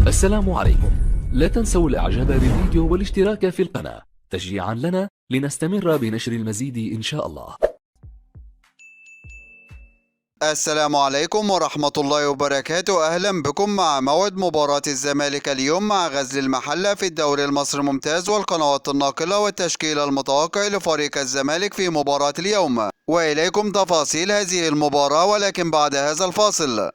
السلام عليكم. لا تنسوا الاعجاب بالفيديو والاشتراك في القناة تشجيعا لنا لنستمر بنشر المزيد إن شاء الله. السلام عليكم ورحمة الله وبركاته. أهلا بكم مع موعد مباراة الزمالك اليوم مع غزل المحلة في الدوري المصري الممتاز والقنوات الناقلة والتشكيل المتوقع لفريق الزمالك في مباراة اليوم، وإليكم تفاصيل هذه المباراة ولكن بعد هذا الفاصل.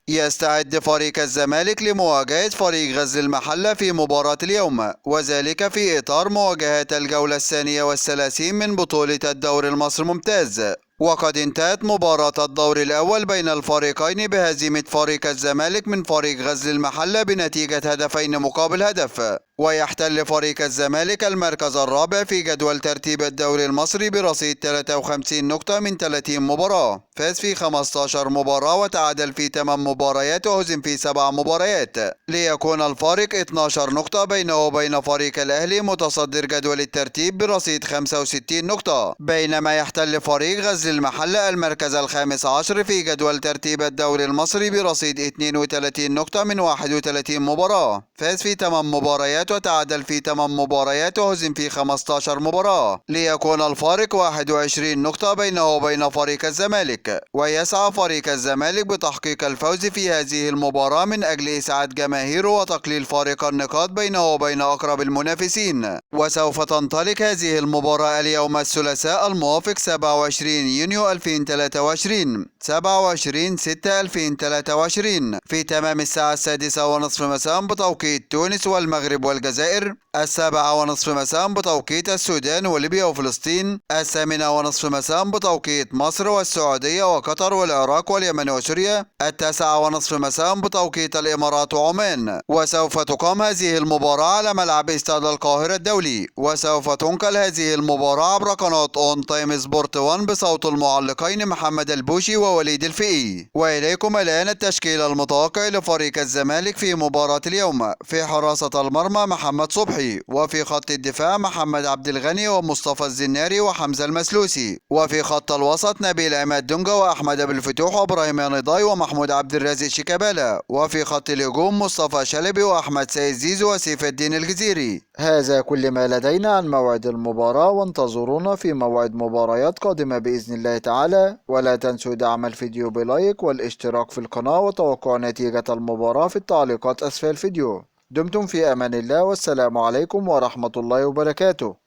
يستعد فريق الزمالك لمواجهة فريق غزل المحلة في مباراة اليوم، وذلك في إطار مواجهة الجولة الثانية والثلاثين من بطولة الدوري المصري الممتاز. وقد انتهت مباراة الدور الأول بين الفريقين بهزيمة فريق الزمالك من فريق غزل المحلة بنتيجة 2-1، ويحتل فريق الزمالك المركز الرابع في جدول ترتيب الدوري المصري برصيد 53 نقطة من 30 مباراة، فاز في 15 مباراة وتعادل في 8 مباريات وهزم في 7 مباريات، ليكون الفارق 12 نقطة بينه وبين فريق الأهلي متصدر جدول الترتيب برصيد 65 نقطة، بينما يحتل فريق غزل المحلة المركز الخامس عشر في جدول ترتيب الدوري المصري برصيد 32 نقطة من 31 مباراة، فاز في 8 مباريات وتعادل في 8 مباريات وهزم في 15 مباراة، ليكون الفارق 21 نقطة بينه وبين فريق الزمالك. ويسعى فريق الزمالك بتحقيق الفوز في هذه المباراة من أجل إسعاد جماهيره وتقليل فارق النقاط بينه وبين أقرب المنافسين. وسوف تنطلق هذه المباراة اليوم الثلاثاء الموافق 27 يونيو 2023 27/6/2023 في تمام الساعة 6:30 مساء بتوقيت تونس والمغرب والجزائر، 7:30 مساء بتوقيت السودان وليبيا وفلسطين، 8:30 مساء بتوقيت مصر والسعودية وقطر والعراق واليمن وسوريا، 9:30 مساء بتوقيت الإمارات وعمان. وسوف تقام هذه المباراة على ملعب استاد القاهرة الدولي، وسوف تنقل هذه المباراة عبر قناة اون تايم سبورت 1 بصوت المعلقين محمد البوشي ووليد الفقي. وإليكم الآن التشكيل المتوقع لفريق الزمالك في مباراة اليوم: في حراسة المرمى محمد صبحي، وفي خط الدفاع محمد عبد الغني ومصطفى الزناري وحمزة المسلوسي، وفي خط الوسط نبيل عماد دونجا وأحمد أبو الفتوح وإبراهيم نضاي ومحمود عبد الرازق شيكابالا، وفي خط الهجوم مصطفى شلبي وأحمد سيد زيزو وسيف الدين الجزيري. هذا كل ما لدينا عن موعد المباراة، وانتظرونا في موعد مباريات قادمة بإذن الله تعالى، ولا تنسوا دعم الفيديو بلايك والاشتراك في القناة وتوقع نتيجة المباراة في التعليقات أسفل الفيديو. دمتم في أمان الله، والسلام عليكم ورحمة الله وبركاته.